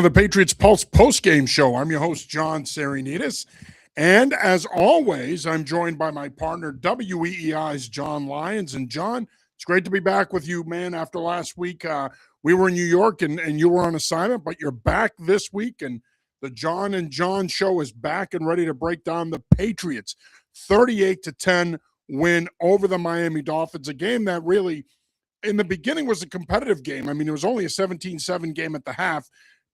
The Patriots Pulse post-game show. I'm your host, John Serenitas. And as always, I'm joined by my partner, WEEI's John Lyons. And John, it's great to be back with you, man. After last week, we were in New York and you were on assignment, but you're back this week. And the John and John show is back and ready to break down the Patriots 38-10 win over the Miami Dolphins, a game that really, in the beginning, was a competitive game. I mean, it was only a 17-7 game at the half.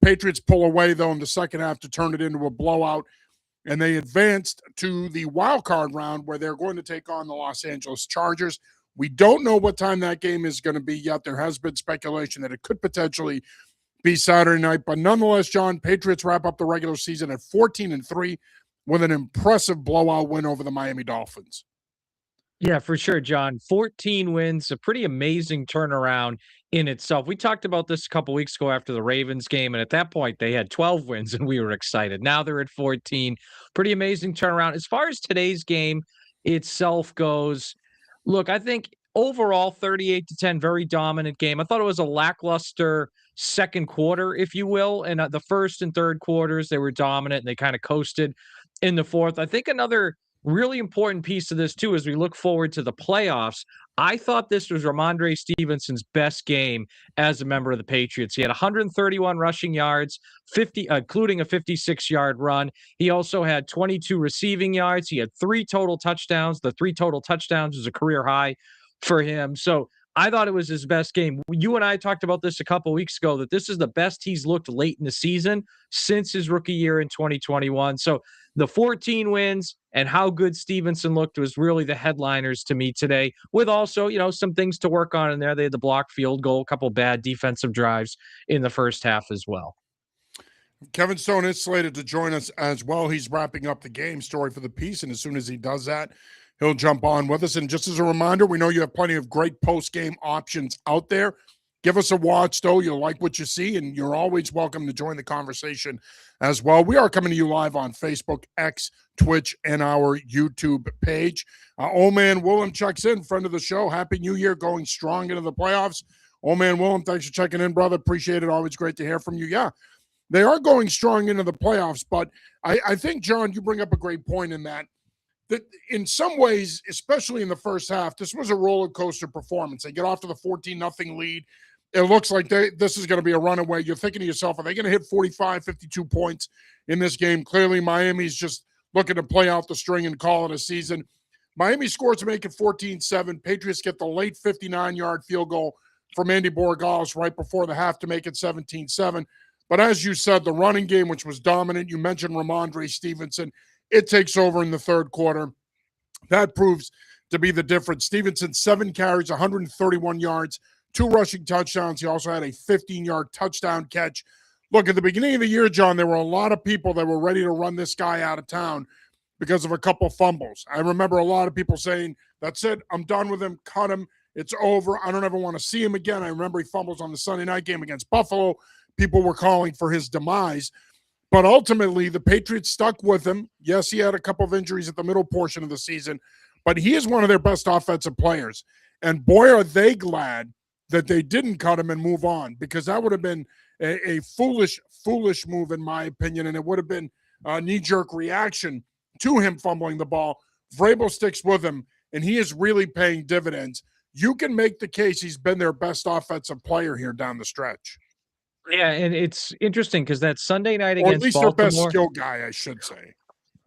Patriots pull away, though, in the second half to turn it into a blowout, and they advanced to the wild card round where they're going to take on the Los Angeles Chargers. We don't know what time that game is going to be yet. There has been speculation that it could potentially be Saturday night, but nonetheless, John, Patriots wrap up the regular season at 14-3 with an impressive blowout win over the Miami Dolphins. Yeah, for sure, John. 14 wins, a pretty amazing turnaround in itself. We talked about this a couple weeks ago after the Ravens game, and at that point they had 12 wins and we were excited. Now they're at 14. Pretty amazing turnaround. As far as today's game itself goes, look, I think overall 38-10, very dominant game. I thought it was a lackluster second quarter, if you will. And the first and third quarters, they were dominant and they kind of coasted in the fourth. I think another really important piece of this too as we look forward to the playoffs. I thought this was Ramondre Stevenson's best game as a member of the Patriots. He had 131 rushing yards, 50 including a 56-yard run. He also had 22 receiving yards. He had 3 total touchdowns. The 3 total touchdowns is a career high for him. So I thought it was his best game. You and I talked about this a couple of weeks ago, that this is the best he's looked late in the season since his rookie year in 2021. So the 14 wins and how good Stevenson looked was really the headliners to me today, with also, some things to work on in there. They had the blocked field goal, a couple bad defensive drives in the first half as well. Kevin Stone is slated to join us as well. He's wrapping up the game story for the piece, and as soon as he does that, he'll jump on with us. And just as a reminder, we know you have plenty of great post-game options out there. Give us a watch, though. You'll like what you see, and you're always welcome to join the conversation as well. We are coming to you live on Facebook, X, Twitch, and our YouTube page. Old Man Willem checks in, friend of the show. Happy New Year, going strong into the playoffs. Old Man Willem, thanks for checking in, brother. Appreciate it. Always great to hear from you. Yeah, they are going strong into the playoffs, but I think, John, you bring up a great point in that in some ways, especially in the first half, this was a roller coaster performance. They get off to the 14-0 lead. It looks like this is going to be a runaway. You're thinking to yourself, are they going to hit 45, 52 points in this game? Clearly, Miami's just looking to play out the string and call it a season. Miami scores to make it 14-7. Patriots get the late 59-yard field goal from Andy Borregales right before the half to make it 17-7. But as you said, the running game, which was dominant, you mentioned Ramondre Stevenson, it takes over in the third quarter. That proves to be the difference. Stevenson, 7 carries, 131 yards, 2 rushing touchdowns. He also had a 15-yard touchdown catch. Look, at the beginning of the year, John, there were a lot of people that were ready to run this guy out of town because of a couple fumbles. I remember a lot of people saying, that's it, I'm done with him, cut him, it's over, I don't ever want to see him again. I remember he fumbles on the Sunday night game against Buffalo. People were calling for his demise. But ultimately, the Patriots stuck with him. Yes, he had a couple of injuries at the middle portion of the season, but he is one of their best offensive players. And boy, are they glad that they didn't cut him and move on, because that would have been a foolish move, in my opinion, and it would have been a knee-jerk reaction to him fumbling the ball. Vrabel sticks with him, and he is really paying dividends. You can make the case he's been their best offensive player here down the stretch. Yeah, and it's interesting because that Sunday night Or against at least Baltimore, their best skill guy, I should say.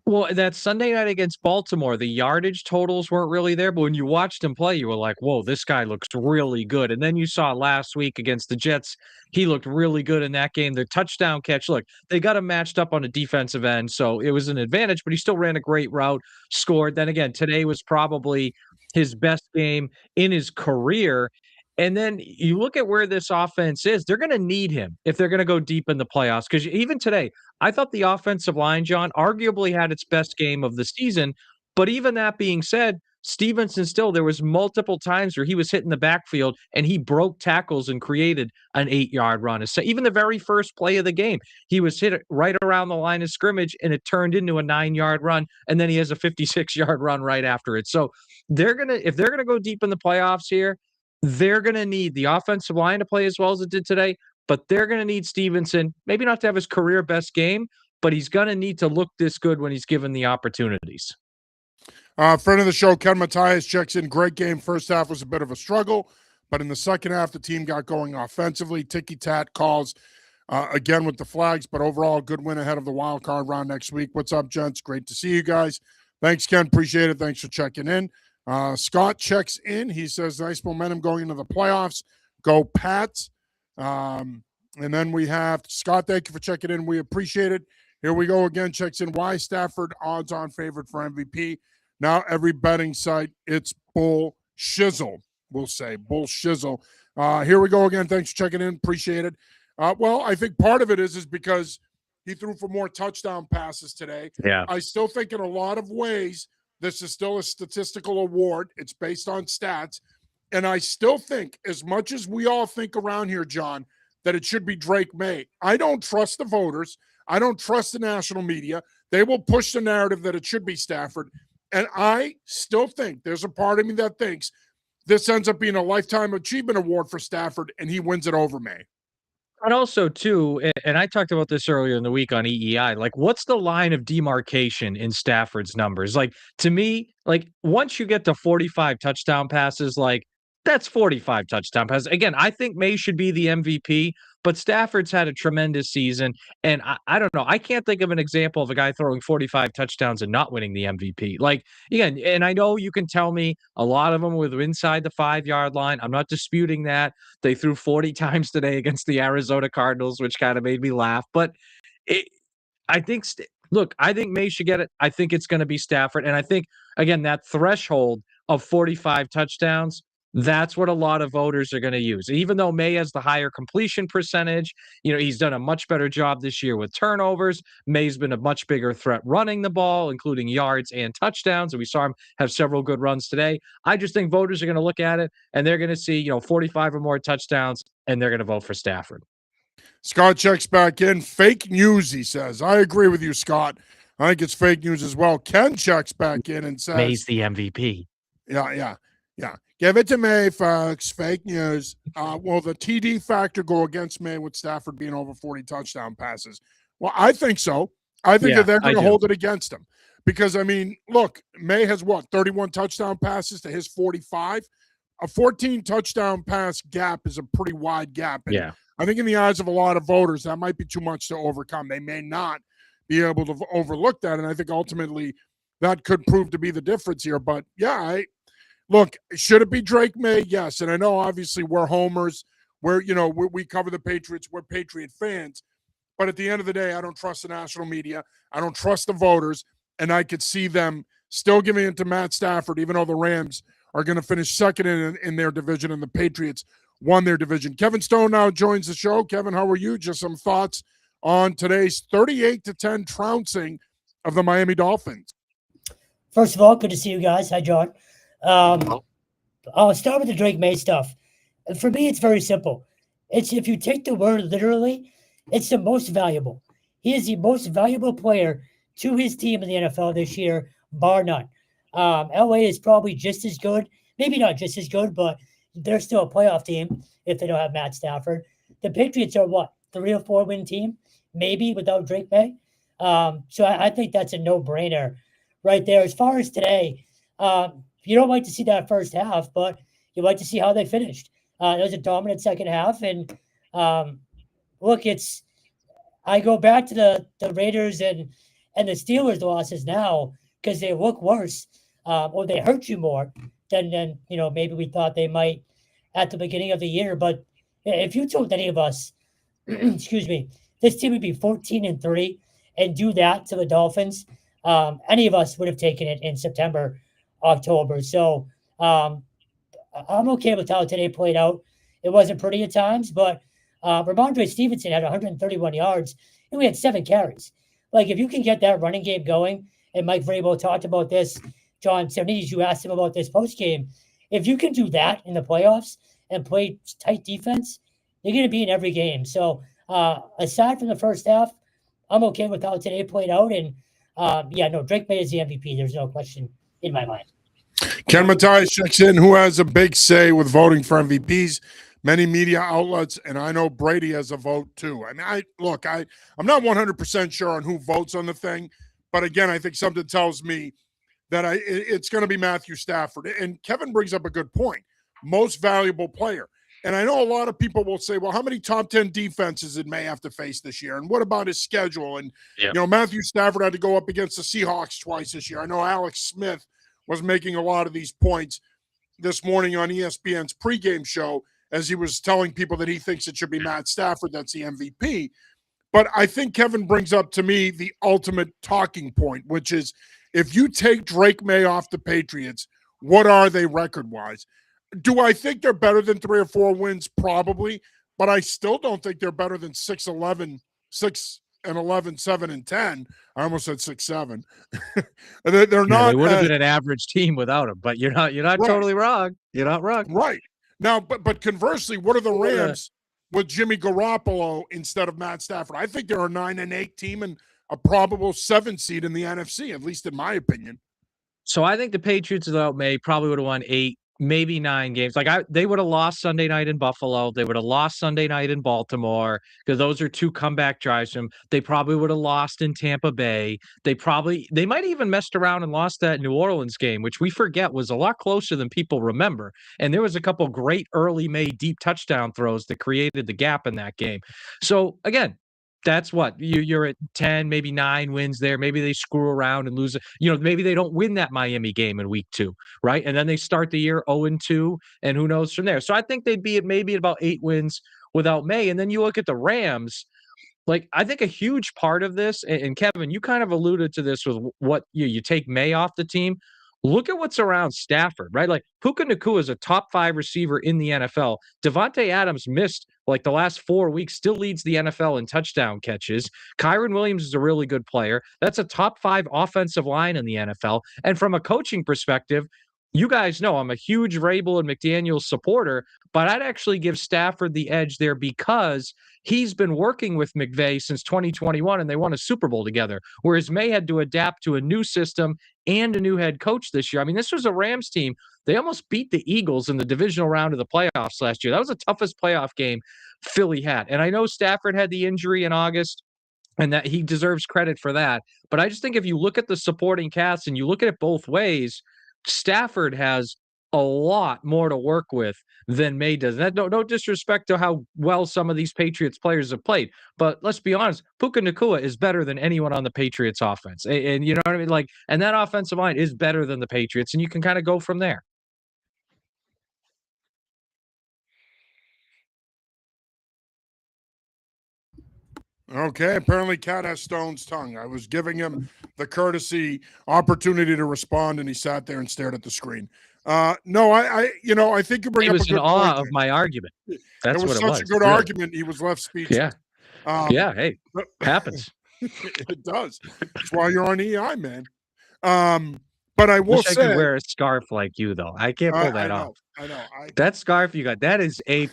Well, that Sunday night against Baltimore, the yardage totals weren't really there, but when you watched him play, you were like, whoa, this guy looks really good. And then you saw last week against the Jets, he looked really good in that game. The touchdown catch, look, they got him matched up on a defensive end, so it was an advantage, but he still ran a great route, scored. Then again, today was probably his best game in his career. And then you look at where this offense is, they're going to need him if they're going to go deep in the playoffs. Because even today, I thought the offensive line, John, arguably had its best game of the season. But even that being said, Stevenson still, there was multiple times where he was hitting the backfield and he broke tackles and created an 8-yard run. So even the very first play of the game, he was hit right around the line of scrimmage and it turned into a 9-yard run. And then he has a 56-yard run right after it. So if they're going to go deep in the playoffs here, they're going to need the offensive line to play as well as it did today, but they're going to need Stevenson, maybe not to have his career best game, but he's going to need to look this good when he's given the opportunities. Friend of the show, Ken Matthias checks in. Great game. First half was a bit of a struggle, but in the second half, the team got going offensively. Ticky-tat calls again with the flags, but overall, good win ahead of the wild card round next week. What's up, gents? Great to see you guys. Thanks, Ken. Appreciate it. Thanks for checking in. Scott checks in. He says, nice momentum going into the playoffs. Go Pats. And then we have Scott, thank you for checking in. We appreciate it. Here we go again. Checks in. Why Stafford odds-on favorite for MVP? Now every betting site, it's bull shizzle. We'll say bull shizzle. Here we go again. Thanks for checking in. Appreciate it. Well, I think part of it is because he threw for more touchdown passes today. Yeah. I still think in a lot of ways, this is still a statistical award. It's based on stats. And I still think, as much as we all think around here, John, that it should be Drake May, I don't trust the voters. I don't trust the national media. They will push the narrative that it should be Stafford. And I still think there's a part of me that thinks this ends up being a lifetime achievement award for Stafford, and he wins it over May. And also, too, and I talked about this earlier in the week on EEI, like, what's the line of demarcation in Stafford's numbers? Like, to me, like, once you get to 45 touchdown passes, like, that's 45 touchdown passes. Again, I think May should be the MVP, but Stafford's had a tremendous season. And I don't know. I can't think of an example of a guy throwing 45 touchdowns and not winning the MVP. Like, again, and I know you can tell me a lot of them were inside the 5-yard line. I'm not disputing that. They threw 40 times today against the Arizona Cardinals, which kind of made me laugh. But I think, look, I think May should get it. I think it's going to be Stafford. And I think, again, that threshold of 45 touchdowns, that's what a lot of voters are going to use. Even though May has the higher completion percentage, he's done a much better job this year with turnovers. May's been a much bigger threat running the ball, including yards and touchdowns. And we saw him have several good runs today. I just think voters are going to look at it and they're going to see, 45 or more touchdowns, and they're going to vote for Stafford. Scott checks back in. Fake news, he says. I agree with you, Scott. I think it's fake news as well. Ken checks back in and says, May's the MVP. Yeah. Give it to May, folks. Fake news. Will the TD factor go against May with Stafford being over 40 touchdown passes? Well, I think so. I think that they're going to hold it against him. Because, I mean, look, May has 31 touchdown passes to his 45. A 14 touchdown pass gap is a pretty wide gap. And I think in the eyes of a lot of voters, that might be too much to overcome. They may not be able to overlook that. And I think ultimately that could prove to be the difference here. But, look, should it be Drake May? Yes. And I know, obviously, we're homers. We cover the Patriots. We're Patriot fans. But at the end of the day, I don't trust the national media. I don't trust the voters. And I could see them still giving it to Matt Stafford, even though the Rams are going to finish second in their division and the Patriots won their division. Kevin Stone now joins the show. Kevin, how are you? Just some thoughts on today's 38-10 trouncing of the Miami Dolphins. First of all, good to see you guys. Hi, John. I'll start with the Drake May stuff. For me, it's very simple. It's if you take the word literally, it's the most valuable. He is the most valuable player to his team in the NFL this year, bar none. LA is probably just as good, maybe not just as good, but they're still a playoff team if they don't have Matt Stafford. The Patriots are what, 3 or 4 win team, maybe without Drake May. So I think that's a no-brainer right there. As far as today, you don't like to see that first half, but you like to see how they finished. It was a dominant second half, and look, I go back to the Raiders and the Steelers losses now because they look worse, or they hurt you more than maybe we thought they might at the beginning of the year. But if you told any of us, excuse me, this team would be 14-3 and do that to the Dolphins, any of us would have taken it in September, October. So I'm okay with how today played out. It wasn't pretty at times, but Ramondre Stevenson had 131 yards and we had 7 carries. Like, if you can get that running game going, and Mike Vrabel talked about this, John Cernides, you asked him about this post-game. If you can do that in the playoffs and play tight defense, you're going to be in every game. So aside from the first half, I'm okay with how today played out. And Drake May is the MVP. There's no question in my mind. Ken Matthias checks in. Who has a big say with voting for MVPs? many media outlets, and I know Brady has a vote too. I mean, I'm not 100% sure on who votes on the thing, but again, I think something tells me that it's going to be Matthew Stafford. And Kevin brings up a good point. Most valuable player. And I know a lot of people will say, well, how many top 10 defenses did May have to face this year? And what about his schedule? And, Matthew Stafford had to go up against the Seahawks twice this year. I know Alex Smith was making a lot of these points this morning on ESPN's pregame show as he was telling people that he thinks it should be Matt Stafford that's the MVP. But I think Kevin brings up to me the ultimate talking point, which is if you take Drake May off the Patriots, what are they record-wise? Do I think they're better than 3 or 4 wins? Probably, but I still don't think they're better than 6-11, 6-11, 7-10. I almost said 6-7. They're not. They would have been an average team without him, but you're not right. Totally wrong. You're not wrong. Right. Now, but conversely, what are the Rams with Jimmy Garoppolo instead of Matt Stafford? I think they're a 9-8 team and a probable 7 seed in the NFC, at least in my opinion. So I think the Patriots without May probably would have won 8, maybe 9 games. They would have lost Sunday night in Buffalo. They would have lost Sunday night in Baltimore because those are 2 comeback drives from. They probably would have lost in Tampa Bay. They might even messed around and lost that New Orleans game, which we forget was a lot closer than people remember. And there was a couple great early May deep touchdown throws that created the gap in that game. So again, that's what you're at 10, maybe 9 wins there. Maybe they screw around and lose it. Maybe they don't win that Miami game in week 2, right? And then they start the year 0-2, and who knows from there. So I think they'd be at maybe about 8 wins without May. And then you look at the Rams. I think a huge part of this, and Kevin, you kind of alluded to this with what you take May off the team. Look at what's around Stafford, right? Puka Nacua is a top 5 receiver in the NFL. Devontae Adams missed the last 4 weeks, still leads the NFL in touchdown catches. Kyron Williams is a really good player. That's a top 5 offensive line in the NFL. And from a coaching perspective, you guys know I'm a huge Vrabel and McDaniels supporter, but I'd actually give Stafford the edge there because he's been working with McVay since 2021 and they won a Super Bowl together, whereas May had to adapt to a new system and a new head coach this year. I mean, this was a Rams team. They almost beat the Eagles in the divisional round of the playoffs last year. That was the toughest playoff game Philly had. And I know Stafford had the injury in August, and that he deserves credit for that. But I just think if you look at the supporting cast and you look at it both ways, Stafford has a lot more to work with than May does. That no disrespect to how well some of these Patriots players have played, but let's be honest, Puka Nacua is better than anyone on the Patriots offense. And you know what I mean? And that offensive line is better than the Patriots, and you can kind of go from there. Okay, apparently Cat has Stone's tongue. I was giving him the courtesy opportunity to respond, and he sat there and stared at the screen. No, I think you bring up a good point. He was in awe of my argument. That's what it was. Such a good argument. He was left speechless. Yeah. Hey, happens. It does. That's why you're on EI, man. But I will say, I could wear a scarf like you, though. I can't pull that off. I know. That scarf you got, that is A+.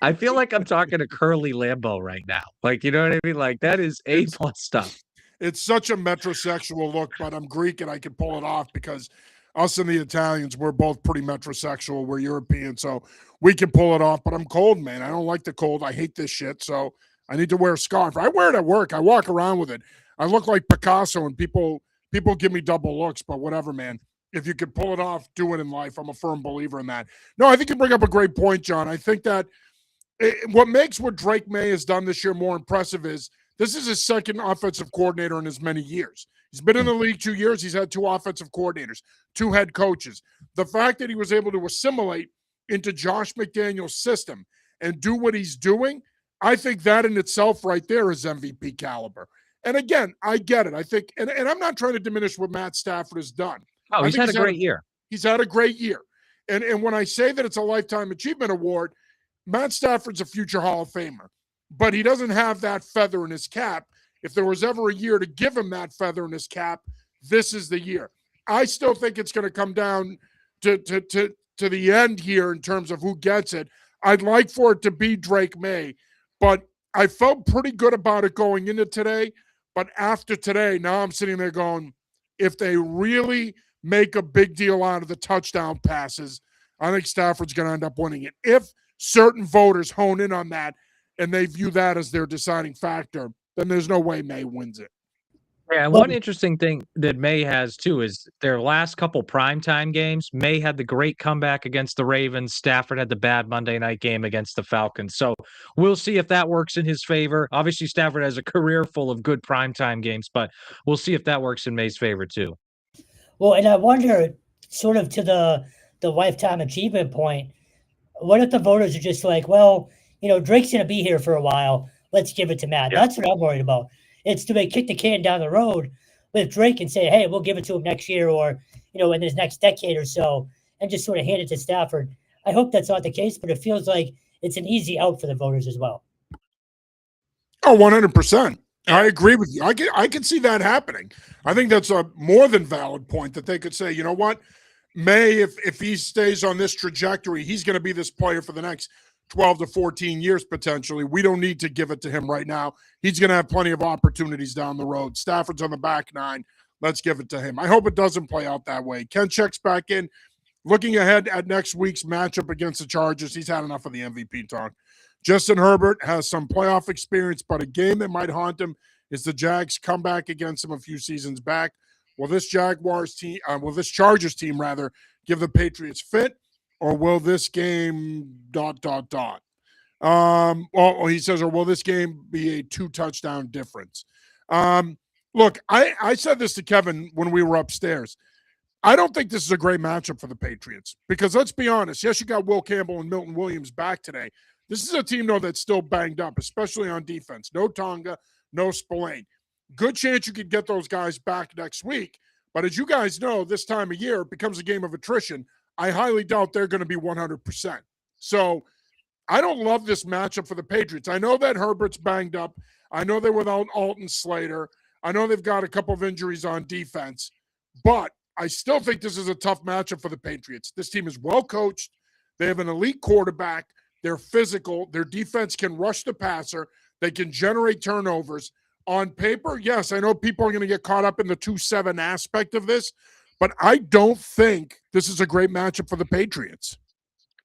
I feel like I'm talking to Curly Lambeau right now. You know what I mean? That is A+ stuff. It's such a metrosexual look, but I'm Greek and I can pull it off because us and the Italians, we're both pretty metrosexual. We're European, so we can pull it off. But I'm cold, man. I don't like the cold. I hate this shit, so I need to wear a scarf. I wear it at work. I walk around with it. I look like Picasso, and people give me double looks, but whatever, man. If you could pull it off, do it in life. I'm a firm believer in that. No, I think you bring up a great point, John. I think that what makes what Drake May has done this year more impressive is this is his second offensive coordinator in as many years. He's been in the league 2 years. He's had 2 offensive coordinators, 2 head coaches. The fact that he was able to assimilate into Josh McDaniels' system and do what he's doing, I think that in itself right there is MVP caliber. And again, I get it. I think, and I'm not trying to diminish what Matt Stafford has done. Oh, he's had a great year. He's had a great year. And when I say that it's a Lifetime Achievement Award, Matt Stafford's a future Hall of Famer, but he doesn't have that feather in his cap. If there was ever a year to give him that feather in his cap, this is the year. I still think it's going to come down to the end here in terms of who gets it. I'd like for it to be Drake May, but I felt pretty good about it going into today. But after today, now I'm sitting there going, if they really make a big deal out of the touchdown passes, I think Stafford's going to end up winning it. If certain voters hone in on that and they view that as their deciding factor, then there's no way May wins it. Yeah, and Well, one interesting thing that May has too is their last couple primetime games. May had the great comeback against the Ravens. Stafford had the bad Monday night game against the Falcons. So we'll see if that works in his favor. Obviously, Stafford has a career full of good primetime games, but we'll see if that works in May's favor too. well, and I wonder, sort of to the lifetime achievement point, what if the voters are just like, well, Drake's going to be here for a while. Let's give it to Matt. Yeah. That's what I'm worried about. It's do they kick the can down the road with Drake and say, hey, we'll give it to him next year or, in this next decade or so and just sort of hand it to Stafford. I hope that's not the case, but it feels like it's an easy out for the voters as well. Oh, 100%. I agree with you. I can see that happening. I think that's a more than valid point that they could say, you know what, May, if he stays on this trajectory, he's going to be this player for the next 12 to 14 years potentially. We don't need to give it to him right now. He's going to have plenty of opportunities down the road. Stafford's on the back nine. Let's give it to him. I hope it doesn't play out that way. Ken checks back in. Looking ahead at next week's matchup against the Chargers, he's had enough of the MVP talk. Justin Herbert has some playoff experience, but a game that might haunt him is the Jags' comeback against him a few seasons back. Will this Chargers team rather give the Patriots fit, or will this game ... Well, he says, or will this game be a 2-touchdown difference? Look, I said this to Kevin when we were upstairs. I don't think this is a great matchup for the Patriots because let's be honest. Yes, you got Will Campbell and Milton Williams back today. This is a team, though, that's still banged up, especially on defense. No Tonga, no Spillane. Good chance you could get those guys back next week. But as you guys know, this time of year, it becomes a game of attrition. I highly doubt they're going to be 100%. So I don't love this matchup for the Patriots. I know that Herbert's banged up. I know they're without Alton Slater. I know they've got a couple of injuries on defense. But I still think this is a tough matchup for the Patriots. This team is well coached. They have an elite quarterback. They're physical. Their defense can rush the passer. They can generate turnovers. On paper, yes, I know people are going to get caught up in the 2-7 aspect of this, but I don't think this is a great matchup for the Patriots.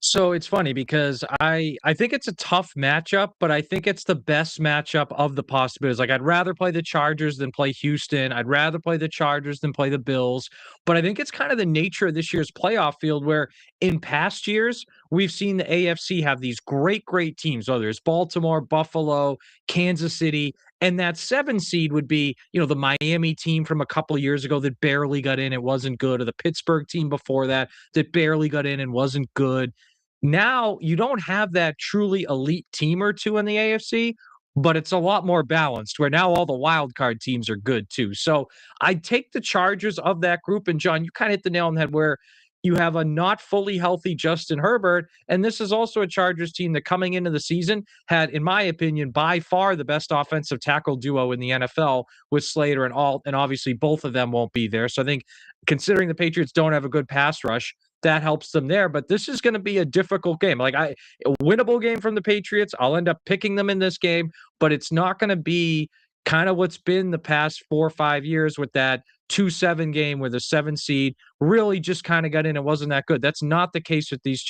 So it's funny because I think it's a tough matchup, but I think it's the best matchup of the possibilities. Like I'd rather play the Chargers than play Houston. I'd rather play the Chargers than play the Bills. But I think it's kind of the nature of this year's playoff field where in past years, we've seen the AFC have these great teams, whether it's Baltimore, Buffalo, Kansas City. And that 7 seed would be, the Miami team from a couple of years ago that barely got in. It wasn't good. Or the Pittsburgh team before that barely got in and wasn't good. Now you don't have that truly elite team or two in the AFC, but it's a lot more balanced where now all the wild card teams are good too. So I take the Chargers of that group. And John, you kind of hit the nail on the head where you have a not fully healthy Justin Herbert. And this is also a Chargers team that coming into the season had, in my opinion, by far the best offensive tackle duo in the NFL with Slater and Alt. And obviously both of them won't be there. So I think considering the Patriots don't have a good pass rush, that helps them there. But this is going to be a difficult game. A winnable game from the Patriots. I'll end up picking them in this game, but it's not going to be kind of what's been the past 4 or 5 years with that 2-7 game where the 7 seed really just kind of got in. It wasn't that good. That's not the case with these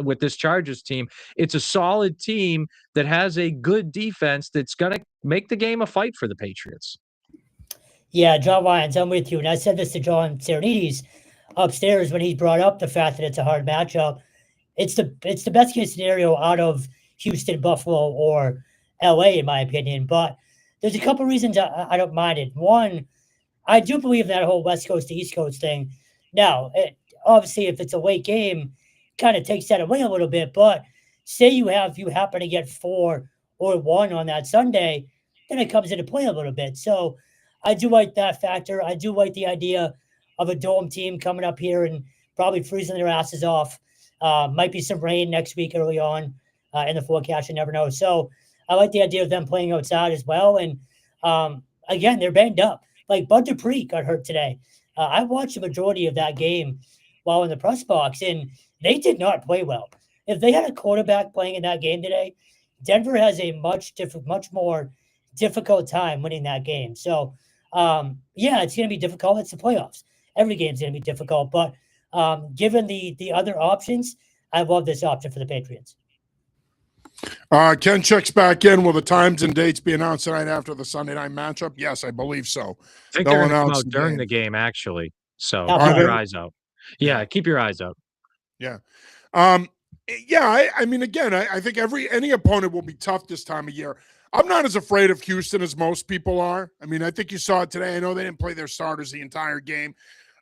with this Chargers team. It's a solid team that has a good defense that's going to make the game a fight for the Patriots. Yeah, John Lyons, I'm with you. And I said this to John Serenides upstairs when he brought up the fact that it's a hard matchup. It's the best case scenario out of Houston, Buffalo, or LA, in my opinion. But there's a couple reasons I don't mind it. One, I do believe that whole West Coast to East Coast thing. Now, obviously, if it's a late game, kind of takes that away a little bit. But say you happen to get 4 or 1 on that Sunday, then it comes into play a little bit. So I do like that factor. I do like the idea of a dome team coming up here and probably freezing their asses off. Might be some rain next week early on in the forecast. You never know. So I like the idea of them playing outside as well. And again, they're banged up. Like Bud Dupree got hurt today. I watched the majority of that game while in the press box, and they did not play well. If they had a quarterback playing in that game today, Denver has a much more difficult time winning that game. So, yeah, it's going to be difficult. It's the playoffs. Every game's going to be difficult. But given the other options, I love this option for the Patriots. Ken checks back in. Will the times and dates be announced tonight after the Sunday night matchup? Yes, I believe so. I think They'll they're going to come announce out the during game. the game, actually. So Are keep your they? eyes out. Yeah, keep your eyes out. Yeah. I mean, again, I think any opponent will be tough this time of year. I'm not as afraid of Houston as most people are. I mean, I think you saw it today. I know they didn't play their starters the entire game.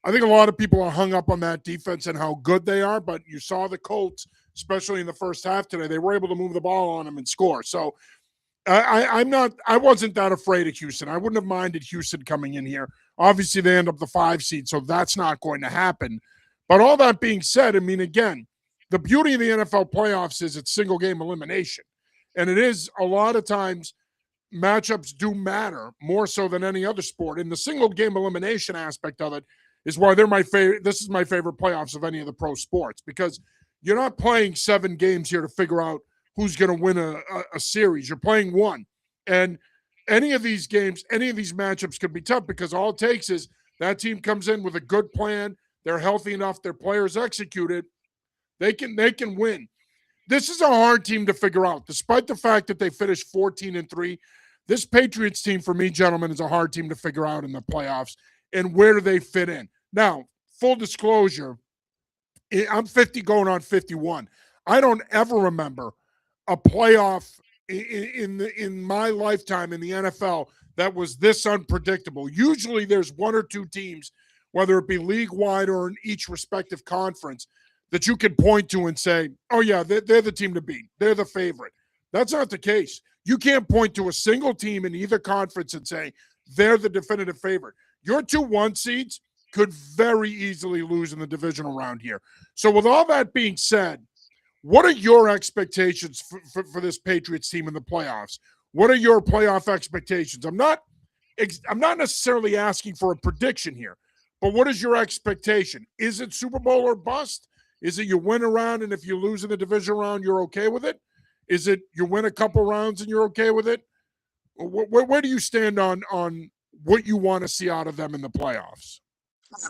I think a lot of people are hung up on that defense and how good they are, but you saw the Colts, especially in the first half today, they were able to move the ball on them and score. So I wasn't that afraid of Houston. I wouldn't have minded Houston coming in here. Obviously, they end up the 5 seed, so that's not going to happen. But all that being said, I mean, again, the beauty of the NFL playoffs is it's single game elimination. And it is a lot of times matchups do matter more so than any other sport. And the single game elimination aspect of it is why they're my favorite. This is my favorite playoffs of any of the pro sports, because you're not playing 7 games here to figure out who's going to win a series. You're playing one. And any of these games, any of these matchups could be tough because all it takes is that team comes in with a good plan. They're healthy enough. Their players execute it. They can win. This is a hard team to figure out, despite the fact that they finished 14-3. This Patriots team, for me, gentlemen, is a hard team to figure out in the playoffs. And where do they fit in? Now, full disclosure, I'm 50 going on 51. I don't ever remember a playoff in my lifetime in the NFL that was this unpredictable. Usually there's 1 or 2 teams, whether it be league-wide or in each respective conference, that you can point to and say, oh, yeah, they're the team to beat. They're the favorite. That's not the case. You can't point to a single team in either conference and say they're the definitive favorite. Your 2 1 seeds could very easily lose in the divisional round here. So with all that being said, what are your expectations for this Patriots team in the playoffs? What are your playoff expectations? I'm not necessarily asking for a prediction here, but what is your expectation? Is it Super Bowl or bust? Is it you win a round, and if you lose in the division round, you're okay with it? Is it you win a couple rounds and you're okay with it? Where do you stand on what you want to see out of them in the playoffs?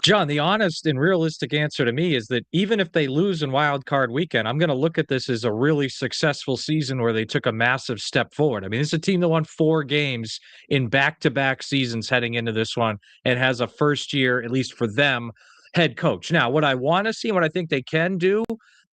John, the honest and realistic answer to me is that even if they lose in wild card weekend, I'm going to look at this as a really successful season where they took a massive step forward. I mean, it's a team that won 4 games in back-to-back seasons heading into this one and has a first year, at least for them, head coach. Now, what I want to see and what I think they can do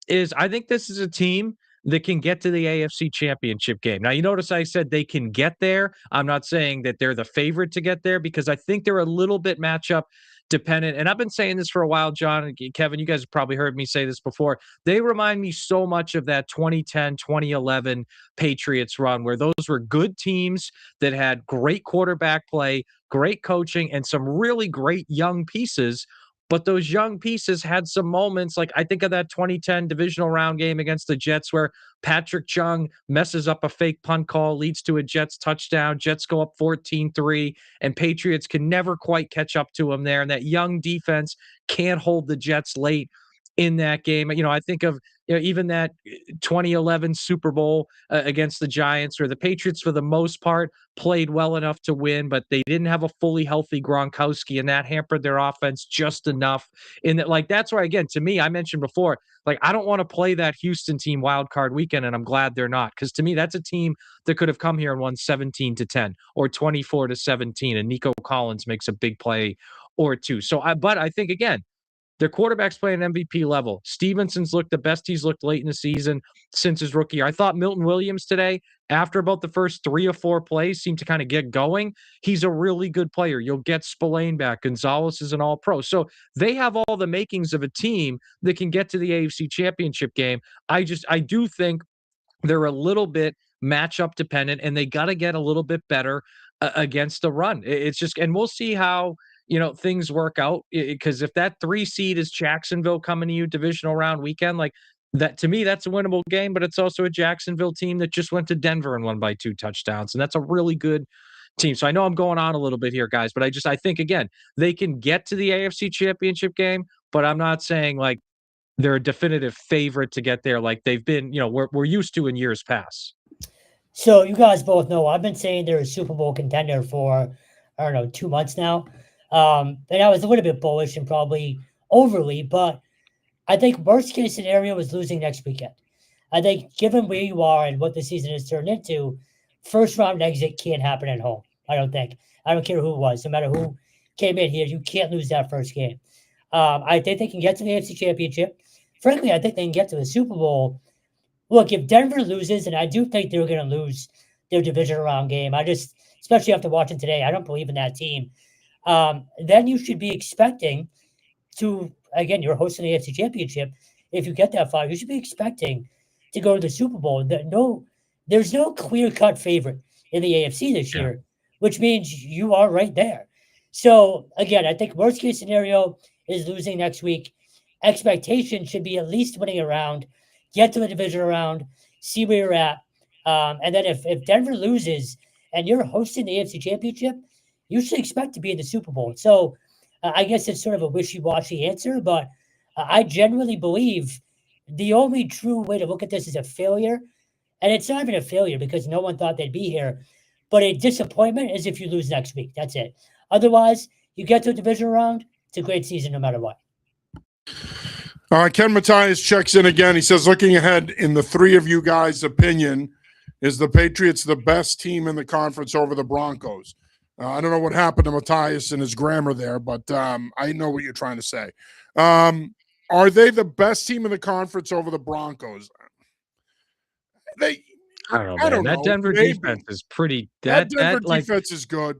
is I think this is a team that can get to the AFC Championship game. Now, you notice I said they can get there. I'm not saying that they're the favorite to get there because I think they're a little bit matchup dependent. And I've been saying this for a while, John and Kevin, you guys have probably heard me say this before. They remind me so much of that 2010, 2011 Patriots run where those were good teams that had great quarterback play, great coaching, and some really great young pieces. But those young pieces had some moments, like I think of that 2010 divisional round game against the Jets where Patrick Chung messes up a fake punt call, leads to a Jets touchdown. Jets go up 14-3, and Patriots can never quite catch up to them there. And that young defense can't hold the Jets late in that game. You know, I think of even that 2011 Super Bowl against the Giants, where the Patriots, for the most part, played well enough to win, but they didn't have a fully healthy Gronkowski, and that hampered their offense just enough. In that, like, that's why, again, to me, I mentioned before, like, I don't want to play that Houston team wild card weekend, and I'm glad they're not, because to me, that's a team that could have come here and won 17-10 or 24-17, and Nico Collins makes a big play or two. But I think, again, their quarterback's playing MVP level. Stevenson's looked the best he's looked late in the season since his rookie year. I thought Milton Williams today, after about the first 3 or 4 plays, seemed to kind of get going. He's a really good player. You'll get Spillane back. Gonzalez is an all-pro. So they have all the makings of a team that can get to the AFC Championship game. I do think they're a little bit matchup dependent, and they got to get a little bit better against the run. It's just, and we'll see how things work out, because if that 3 seed is Jacksonville coming to you divisional round weekend, like that, to me, that's a winnable game, but it's also a Jacksonville team that just went to Denver and won by 2 touchdowns. And that's a really good team. So I know I'm going on a little bit here, guys, but I think, again, they can get to the AFC Championship game, but I'm not saying like they're a definitive favorite to get there like they've been, we're used to in years past. So you guys both know I've been saying they're a Super Bowl contender for, I don't know, 2 months now. And I was a little bit bullish and probably overly, but I think worst case scenario is losing next weekend. I think given where you are and what the season has turned into, first round exit can't happen at home. I don't think. I don't care who it was, no matter who came in here, you can't lose that first game. I think they can get to the AFC Championship. Frankly, I think they can get to the Super Bowl. Look, if Denver loses, and I do think they're going to lose their division round game, especially after watching today, I don't believe in that team. Then you should be expecting to, again, you're hosting the AFC Championship. If you get that far, you should be expecting to go to the Super Bowl. There's no clear cut favorite in the AFC this year, which means you are right there. So again, I think worst case scenario is losing next week. Expectation should be at least winning a round, get to the division round, see where you're at. And then if Denver loses and you're hosting the AFC Championship, you should expect to be in the Super Bowl. So I guess it's sort of a wishy-washy answer, but I genuinely believe the only true way to look at this is a failure. And it's not even a failure because no one thought they'd be here. But a disappointment is if you lose next week. That's it. Otherwise, you get to a division round, it's a great season no matter what. Ken Matthias checks in again. He says, looking ahead, in the three of you guys' opinion, is the Patriots the best team in the conference over the Broncos? I don't know what happened to Matthias and his grammar there, but I know what you're trying to say. Are they the best team in the conference over the Broncos? I don't know. That Denver defense is pretty. That Denver defense is good.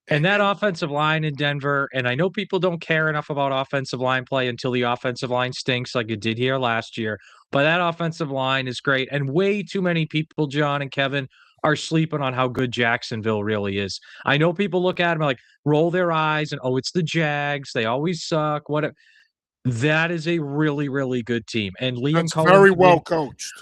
And that offensive line in Denver, and I know people don't care enough about offensive line play until the offensive line stinks like it did here last year. But that offensive line is great. And way too many people, John and Kevin, are sleeping on how good Jacksonville really is. I know people look at them like roll their eyes and, oh, it's the Jags. They always suck. That is a really, really good team. And Liam Cohen, very well coached.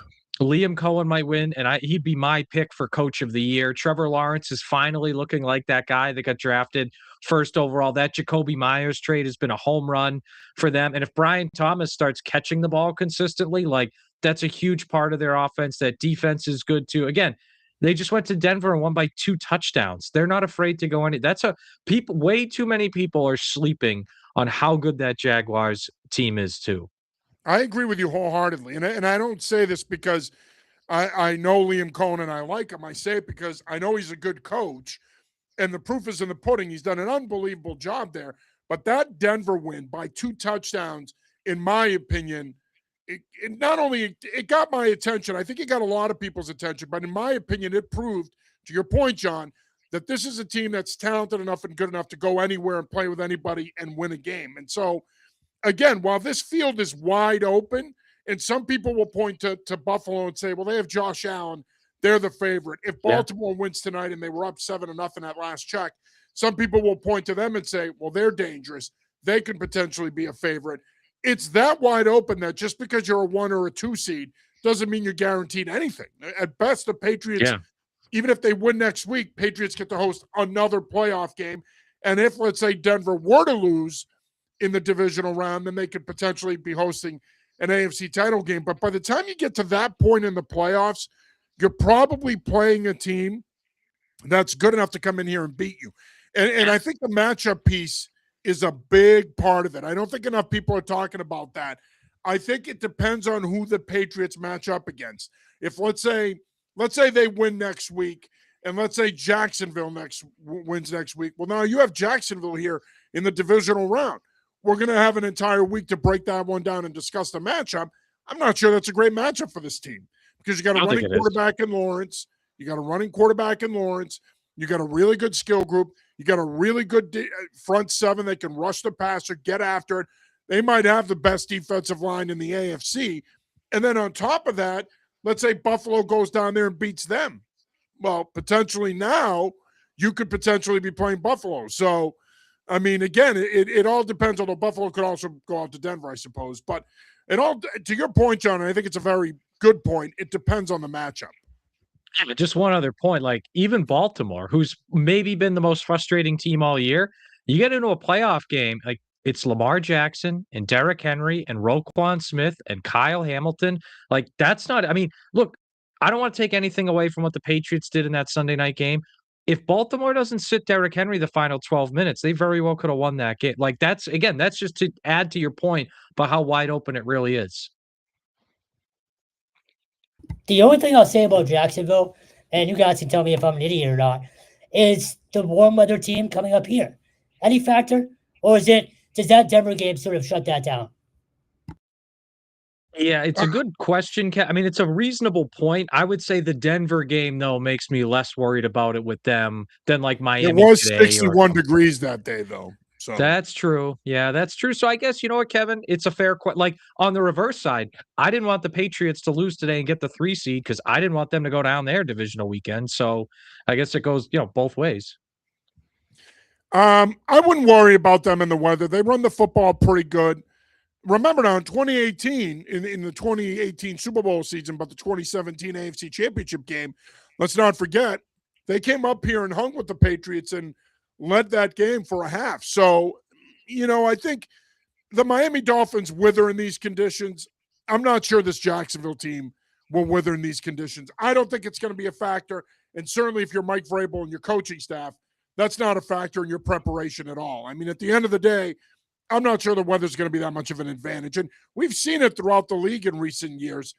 Liam Cohen might win, and he'd be my pick for coach of the year. Trevor Lawrence is finally looking like that guy that got drafted first overall. That Jacoby Myers trade has been a home run for them. And if Brian Thomas starts catching the ball consistently, like that's a huge part of their offense. That defense is good too. Again, they just went to Denver and won by 2 touchdowns. They're not afraid to go any. Way too many people are sleeping on how good that Jaguars team is too. I agree with you wholeheartedly. And I don't say this because I know Liam Cohen and I like him. I say it because I know he's a good coach, and the proof is in the pudding. He's done an unbelievable job there. But that Denver win by 2 touchdowns, in my opinion, it not only it got my attention, I think it got a lot of people's attention, but in my opinion, it proved, to your point, John, that this is a team that's talented enough and good enough to go anywhere and play with anybody and win a game. And so, again, while this field is wide open, and some people will point to Buffalo and say, well, they have Josh Allen, they're the favorite. If Baltimore wins tonight and they were up 7-0 at last check, some people will point to them and say, well, they're dangerous. They could potentially be a favorite. It's that wide open that just because you're a 1 or a 2 seed doesn't mean you're guaranteed anything. At best, the Patriots, even if they win next week, Patriots get to host another playoff game. And if, let's say, Denver were to lose in the divisional round, then they could potentially be hosting an AFC title game. But by the time you get to that point in the playoffs, you're probably playing a team that's good enough to come in here and beat you. And I think the matchup piece is a big part of it. I don't think enough people are talking about that. I think it depends on who the Patriots match up against. If let's say they win next week, and let's say Jacksonville wins next week. Well, now you have Jacksonville here in the divisional round. We're going to have an entire week to break that one down and discuss the matchup. I'm not sure that's a great matchup for this team because you got a running quarterback in Lawrence. You got a running quarterback in Lawrence. You got a really good skill group. You got a really good front seven that can rush the passer, get after it. They might have the best defensive line in the AFC. And then on top of that, let's say Buffalo goes down there and beats them. Well, potentially now you could potentially be playing Buffalo. So, I mean, again, it all depends. Although Buffalo could also go out to Denver, I suppose. But it all, to your point, John, and I think it's a very good point, it depends on the matchup. Just one other point, like even Baltimore, who's maybe been the most frustrating team all year, you get into a playoff game, like it's Lamar Jackson and Derrick Henry and Roquan Smith and Kyle Hamilton. Like that's not, I mean, look, I don't want to take anything away from what the Patriots did in that Sunday night game. If Baltimore doesn't sit Derrick Henry the final 12 minutes, they very well could have won that game. Like that's just to add to your point about how wide open it really is. The only thing I'll say about Jacksonville, and you guys can tell me if I'm an idiot or not, is the warm weather team coming up here. Any factor? Or does that Denver game sort of shut that down? Yeah, it's Uh, a good question, I mean, it's a reasonable point. I would say the Denver game, though, makes me less worried about it with them than, like, it Miami was today or 61 degrees that day, though. So That's true. Yeah, that's true. So I guess you know what, Kevin? It's a fair like on the reverse side, I didn't want the Patriots to lose today and get the 3 seed because I didn't want them to go down their divisional weekend. So I guess it goes, both ways. I wouldn't worry about them in the weather. They run the football pretty good. Remember now in 2018, in the 2018 Super Bowl season, but the 2017 AFC Championship game, let's not forget, they came up here and hung with the Patriots and led that game for a half. So, I think the Miami Dolphins wither in these conditions. I'm not sure this Jacksonville team will wither in these conditions. I don't think it's going to be a factor. And certainly if you're Mike Vrabel and your coaching staff, that's not a factor in your preparation at all. I mean, at the end of the day, I'm not sure the weather's going to be that much of an advantage. And we've seen it throughout the league in recent years.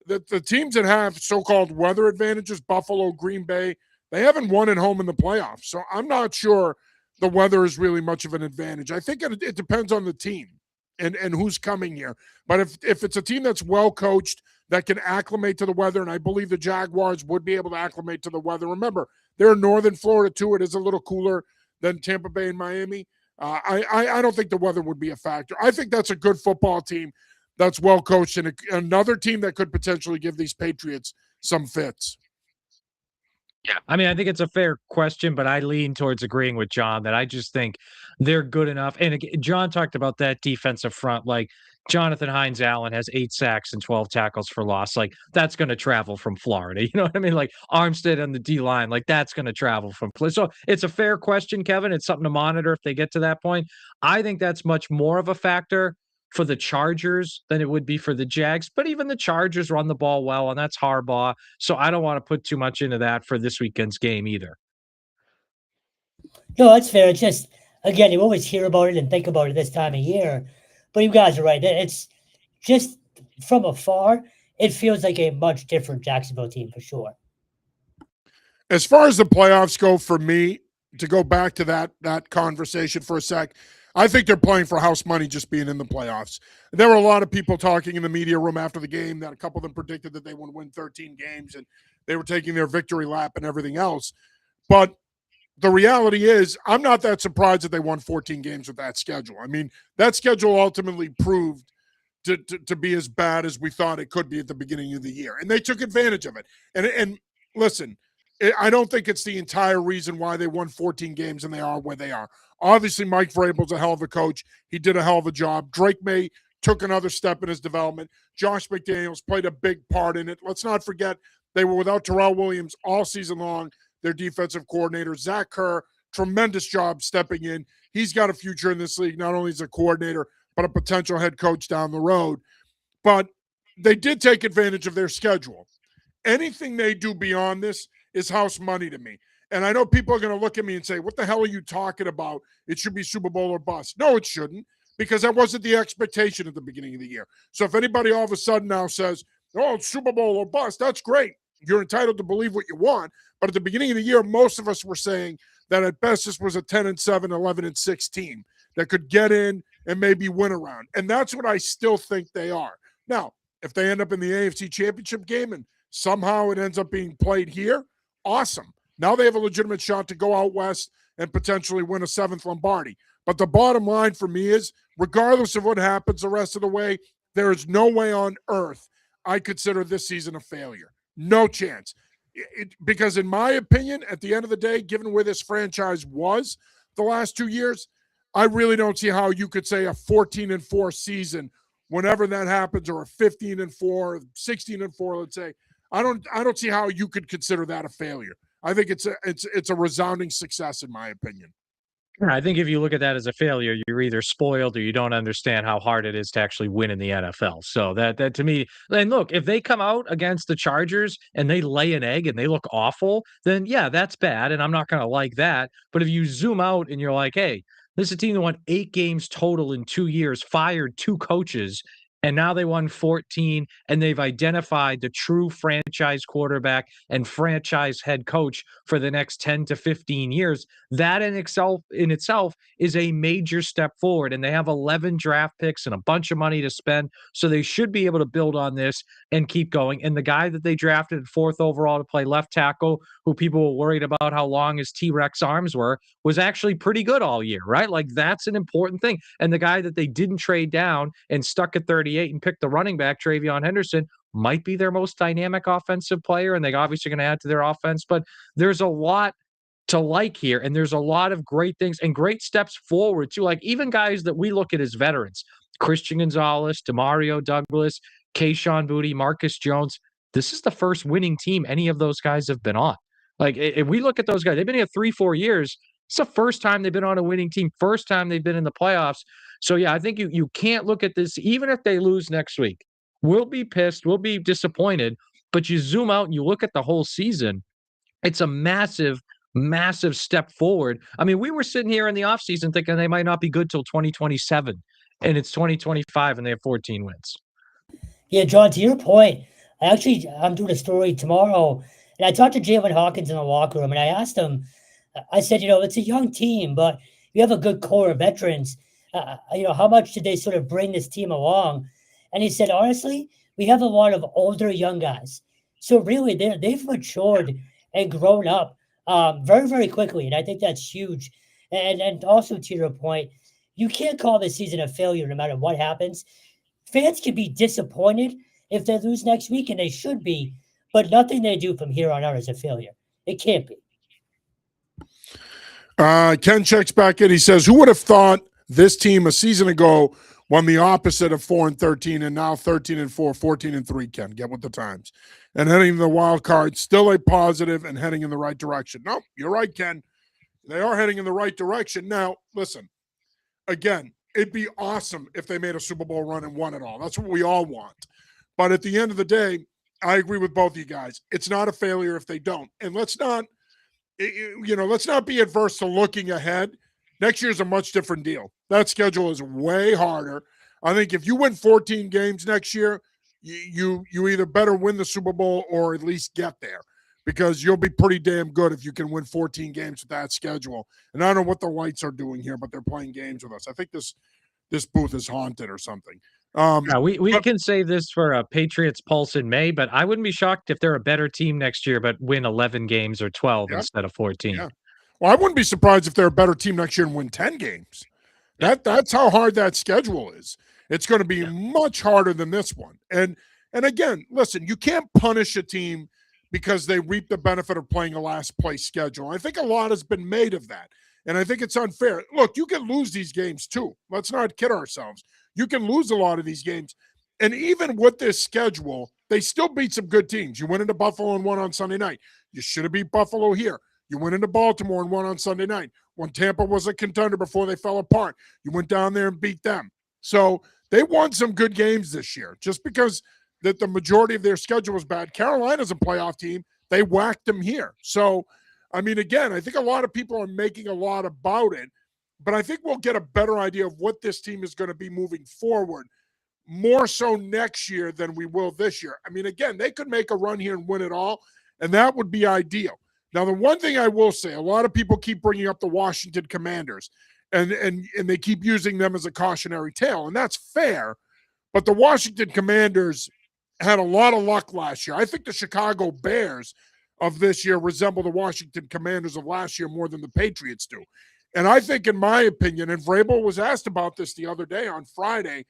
The teams that have so-called weather advantages, Buffalo, Green Bay, they haven't won at home in the playoffs. So I'm not sure the weather is really much of an advantage. I think it depends on the team and who's coming here. But if it's a team that's well coached, that can acclimate to the weather, and I believe the Jaguars would be able to acclimate to the weather. Remember, they're in northern Florida too. It is a little cooler than Tampa Bay and Miami. I don't think the weather would be a factor. I think that's a good football team that's well coached and another team that could potentially give these Patriots some fits. Yeah. I mean, I think it's a fair question, but I lean towards agreeing with John that I just think they're good enough. And again, John talked about that defensive front. Like Jonathan Hines Allen has 8 sacks and 12 tackles for loss. Like that's going to travel from Florida. You know what I mean? Like Armstead on the D line, like that's going to travel from. So it's a fair question, Kevin. It's something to monitor if they get to that point. I think that's much more of a factor for the Chargers than it would be for the Jags. But even the Chargers run the ball well, and that's Harbaugh. So I don't want to put too much into that for this weekend's game either. No, that's fair. It's just, again, you always hear about it and think about it this time of year. But you guys are right. It's just from afar, it feels like a much different Jacksonville team for sure. As far as the playoffs go, for me, to go back to that conversation for a sec, I think they're playing for house money just being in the playoffs. There were a lot of people talking in the media room after the game that a couple of them predicted that they would win 13 games and they were taking their victory lap and everything else. But the reality is, I'm not that surprised that they won 14 games with that schedule. I mean, that schedule ultimately proved to be as bad as we thought it could be at the beginning of the year. And they took advantage of it. And listen, I don't think it's the entire reason why they won 14 games and they are where they are. Obviously, Mike Vrabel's a hell of a coach. He did a hell of a job. Drake May took another step in his development. Josh McDaniels played a big part in it. Let's not forget they were without Terrell Williams all season long, their defensive coordinator. Zach Kerr, tremendous job stepping in. He's got a future in this league, not only as a coordinator, but a potential head coach down the road. But they did take advantage of their schedule. Anything they do beyond this is house money to me. And I know people are going to look at me and say, what the hell are you talking about? It should be Super Bowl or bust. No, it shouldn't, because that wasn't the expectation at the beginning of the year. So if anybody all of a sudden now says, oh, it's Super Bowl or bust, that's great. You're entitled to believe what you want. But at the beginning of the year, most of us were saying that at best this was a 10-7, 11-6 team that could get in and maybe win around. And that's what I still think they are. Now, if they end up in the AFC Championship game and somehow it ends up being played here, awesome. Now they have a legitimate shot to go out west and potentially win a 7th Lombardi. But the bottom line for me is, regardless of what happens the rest of the way, there is no way on earth I consider this season a failure. No chance. Because in my opinion, at the end of the day, given where this franchise was the last 2 years, I really don't see how you could say a 14-4 season whenever that happens, or a 15-4, 16-4, let's say. I don't see how you could consider that a failure. I think it's a resounding success in my opinion. I think if you look at that as a failure, you're either spoiled or you don't understand how hard it is to actually win in the NFL. So that to me, and look, if they come out against the Chargers and they lay an egg and they look awful, then yeah, that's bad. And I'm not going to like that. But if you zoom out and you're like, hey, this is a team that won 8 games total in 2 years, fired 2 coaches, And now they won 14, and they've identified the true franchise quarterback and franchise head coach for the next 10 to 15 years. That in itself is a major step forward. And they have 11 draft picks and a bunch of money to spend. So they should be able to build on this and keep going. And the guy that they drafted 4th overall to play left tackle, who people were worried about how long his T-Rex arms were, was actually pretty good all year, right? Like, that's an important thing. And the guy that they didn't trade down and stuck at 38 and picked the running back, Travion Henderson, might be their most dynamic offensive player. And they obviously going to add to their offense, but there's a lot to like here. And there's a lot of great things and great steps forward too. Like, even guys that we look at as veterans, Christian Gonzalez, Demario Douglas, Kayshon Boutte, Marcus Jones. This is the first winning team any of those guys have been on. Like, if we look at those guys, they've been here 3-4 years. It's the first time they've been on a winning team, first time they've been in the playoffs. So, yeah, I think you can't look at this, even if they lose next week. We'll be pissed. We'll be disappointed. But you zoom out and you look at the whole season, it's a massive, massive step forward. I mean, we were sitting here in the offseason thinking they might not be good till 2027, and it's 2025, and they have 14 wins. Yeah, John, to your point, I'm doing a story tomorrow, and I talked to Jalen Hawkins in the locker room, and I asked him, I said, it's a young team, but you have a good core of veterans. How much did they sort of bring this team along? And he said, honestly, we have a lot of older young guys. So really, they've matured and grown up very, very quickly. And I think that's huge. And also, to your point, you can't call this season a failure no matter what happens. Fans can be disappointed if they lose next week, and they should be, but nothing they do from here on out is a failure. It can't be. Ken checks back in. He says, who would have thought this team a season ago won the opposite of 4-13 and now 13-4, 14-3, Ken? Get with the times. And heading to the wild card, still a positive and heading in the right direction. No, you're right, Ken. They are heading in the right direction. Now, listen, again, it'd be awesome if they made a Super Bowl run and won it all. That's what we all want. But at the end of the day, I agree with both of you guys. It's not a failure if they don't. And let's not be adverse to looking ahead. Next year's a much different deal. That schedule is way harder. I think if you win 14 games next year, you either better win the Super Bowl or at least get there, because you'll be pretty damn good if you can win 14 games with that schedule. And I don't know what the lights are doing here, but they're playing games with us. I think this booth is haunted or something. We can say this for a Patriots Pulse in May, but I wouldn't be shocked if they're a better team next year, but win 11 games or 12 instead of 14. Yeah. Well, I wouldn't be surprised if they're a better team next year and win 10 games. That's how hard that schedule is. It's going to be much harder than this one. And again, listen, you can't punish a team because they reap the benefit of playing a last place schedule. I think a lot has been made of that. And I think it's unfair. Look, you can lose these games too. Let's not kid ourselves. You can lose a lot of these games. And even with this schedule, they still beat some good teams. You went into Buffalo and won on Sunday night. You should have beat Buffalo here. You went into Baltimore and won on Sunday night when Tampa was a contender before they fell apart. You went down there and beat them. So they won some good games this year. Just because that the majority of their schedule was bad. Carolina's a playoff team. They whacked them here. So, I mean, again, I think a lot of people are making a lot about it, but I think we'll get a better idea of what this team is going to be moving forward, more so next year than we will this year. I mean, again, they could make a run here and win it all, and that would be ideal. Now, the one thing I will say, a lot of people keep bringing up the Washington Commanders, and they keep using them as a cautionary tale, and that's fair, but the Washington Commanders had a lot of luck last year. I think the Chicago Bears of this year resemble the Washington Commanders of last year more than the Patriots do. And I think, in my opinion, and Vrabel was asked about this the other day on Friday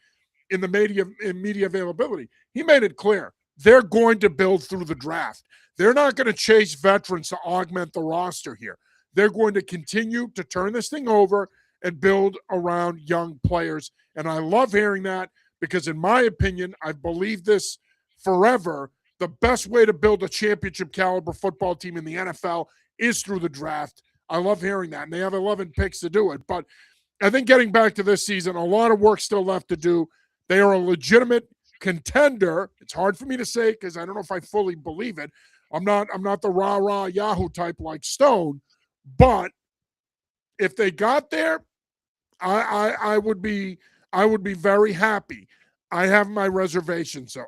in the media availability, he made it clear they're going to build through the draft. They're not going to chase veterans to augment the roster here. They're going to continue to turn this thing over and build around young players. And I love hearing that because, in my opinion, I've believed this forever. The best way to build a championship caliber football team in the NFL is through the draft. I love hearing that. And they have 11 picks to do it. But I think getting back to this season, a lot of work still left to do. They are a legitimate contender. It's hard for me to say because I don't know if I fully believe it. I'm not the rah-rah Yahoo type like Stone. But if they got there, I would be very happy. I have my reservations. So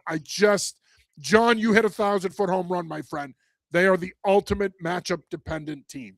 John, you hit 1,000-foot home run, my friend. They are the ultimate matchup-dependent team.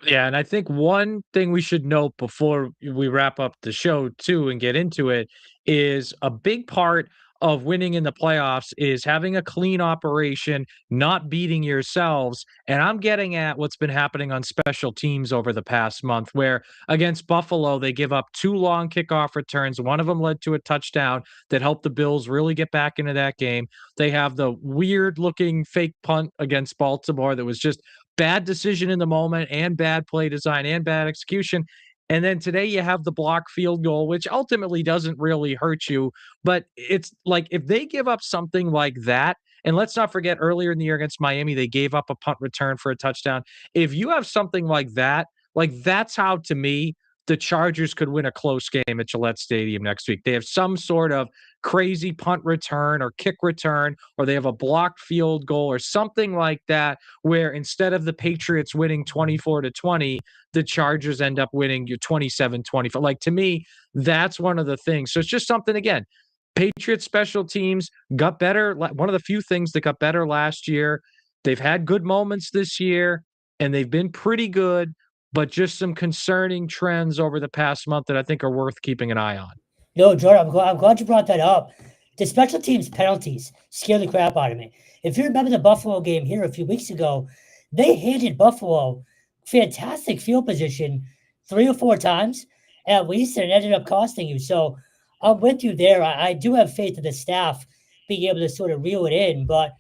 Yeah, and I think one thing we should note before we wrap up the show too and get into it is a big part of winning in the playoffs is having a clean operation, not beating yourselves. And I'm getting at what's been happening on special teams over the past month, where against Buffalo, they give up 2 long kickoff returns. One of them led to a touchdown that helped the Bills really get back into that game. They have the weird looking fake punt against Baltimore that was just bad decision in the moment and bad play design and bad execution. And then today you have the block field goal, which ultimately doesn't really hurt you. But it's like if they give up something like that, and let's not forget earlier in the year against Miami, they gave up a punt return for a touchdown. If you have something like that's how, to me, the Chargers could win a close game at Gillette Stadium next week. They have some sort of crazy punt return or kick return, or they have a blocked field goal or something like that, where instead of the Patriots winning 24-20, the Chargers end up winning 27-24. Like, to me, that's one of the things. So it's just something, again, Patriots special teams got better. One of the few things that got better last year. They've had good moments this year, and they've been pretty good, but just some concerning trends over the past month that I think are worth keeping an eye on. No, Jordan, I'm glad you brought that up. The special teams penalties scare the crap out of me. If you remember the Buffalo game here a few weeks ago, they handed Buffalo fantastic field position 3 or 4 times at least, and it ended up costing you. So I'm with you there. I do have faith in the staff being able to sort of reel it in, but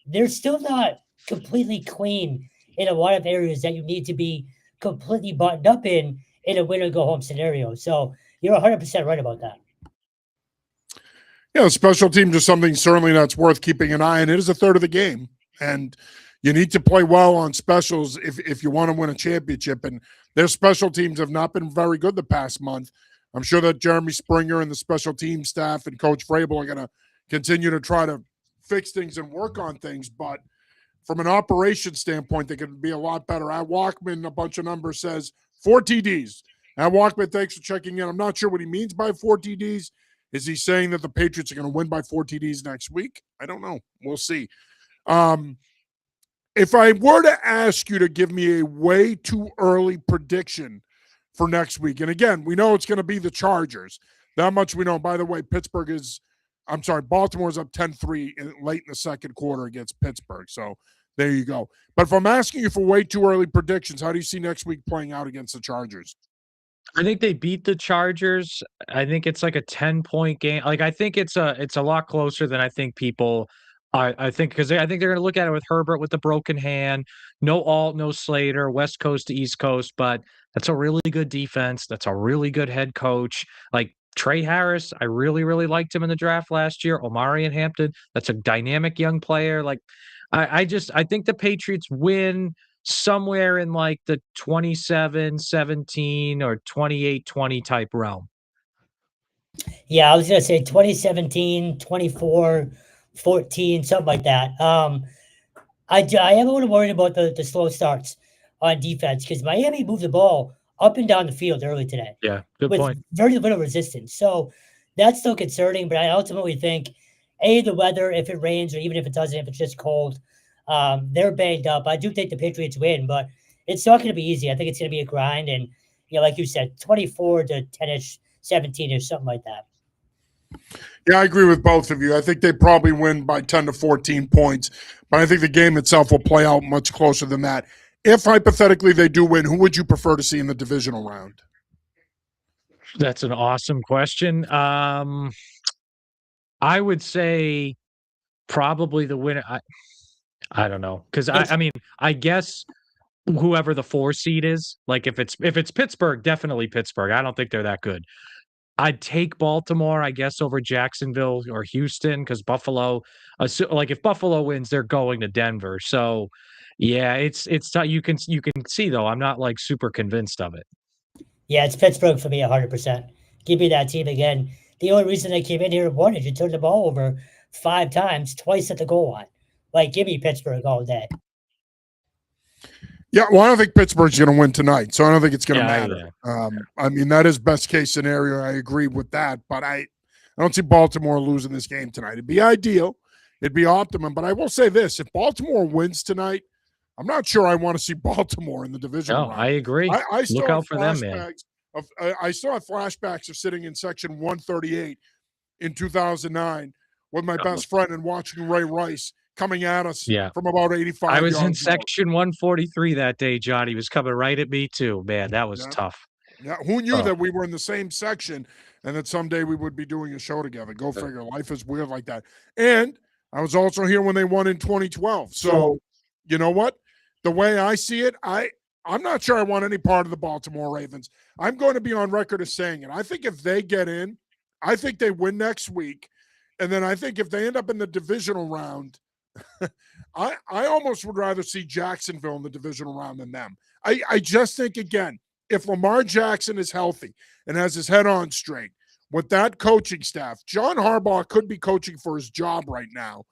they're still not completely clean in a lot of areas that you need to be completely buttoned up in a win-or-go-home scenario. So you're 100% right about that. Yeah, special teams is something certainly that's worth keeping an eye on. It is a third of the game, and you need to play well on specials if you want to win a championship. And their special teams have not been very good the past month. I'm sure that Jeremy Springer and the special team staff and Coach Vrabel are going to continue to try to fix things and work on things. But from an operation standpoint, they could be a lot better. At Walkman, a bunch of numbers says 4 TDs. At Walkman, thanks for checking in. I'm not sure what he means by 4 TDs. Is he saying that the Patriots are going to win by 4 TDs next week? I don't know. We'll see. If I were to ask you to give me a way too early prediction for next week, and again, we know it's going to be the Chargers. That much we know. By the way, Baltimore's up 10-3 late in the second quarter against Pittsburgh. So there you go. But if I'm asking you for way too early predictions, how do you see next week playing out against the Chargers? I think they beat the Chargers. I think it's like a 10-point game. Like, I think it's a lot closer than I think people I think, because I think they're going to look at it with Herbert with the broken hand, no Alt, no Slater, West Coast to East Coast, but that's a really good defense. That's a really good head coach. Like Trey Harris, I really, really liked him in the draft last year. Omari and Hampton, that's a dynamic young player. Like, I think the Patriots win somewhere in like the 27-17 or 28-20 type realm. Yeah, I was going to say 2017, 24-14, something like that. I am a little worried about the slow starts on defense because Miami moved the ball up and down the field early today. Yeah, good with point. very little resistance. So that's still concerning, but I ultimately think, the weather, if it rains or even if it doesn't, if it's just cold, they're banged up. I do think the Patriots win, but it's not going to be easy. I think it's going to be a grind. And, like you said, 24 to 10-ish, 17-ish, something like that. Yeah, I agree with both of you. I think they probably win by 10 to 14 points, but I think the game itself will play out much closer than that. If hypothetically they do win, who would you prefer to see in the divisional round? That's an awesome question. I would say probably the winner. I don't know, because I mean, I guess whoever the 4 seed is, like if it's Pittsburgh, definitely Pittsburgh. I don't think they're that good. I'd take Baltimore, I guess, over Jacksonville or Houston, because Buffalo, like if Buffalo wins, they're going to Denver. So, yeah, it's you can see though, I'm not like super convinced of it. Yeah, it's Pittsburgh for me, 100%. Give me that team again. The only reason they came in here and won is you turned the ball over 5 times, twice at the goal line. Like, give me Pittsburgh all day. Yeah, well, I don't think Pittsburgh's going to win tonight, so I don't think it's going to matter. Yeah. I mean, that is best case scenario. I agree with that, but I I don't see Baltimore losing this game tonight. It'd be ideal. It'd be optimum. But I will say this. If Baltimore wins tonight, I'm not sure I want to see Baltimore in the division No, round. I agree. I still Look have out for them, man. I still have flashbacks of sitting in section 138 in 2009 with my best friend and watching Ray Rice coming at us from about 85 I was yards in out. section 143 that day, John. He was coming right at me too. Man, that was tough. Yeah, who knew that we were in the same section and that someday we would be doing a show together? Go figure. Life is weird like that. And I was also here when they won in 2012. So, you know what? The way I see it, I'm not sure I want any part of the Baltimore Ravens. I'm going to be on record as saying it. I think if they get in, I think they win next week. And then I think if they end up in the divisional round, I almost would rather see Jacksonville in the divisional round than them. I just think, again, if Lamar Jackson is healthy and has his head on straight with that coaching staff, John Harbaugh could be coaching for his job right now.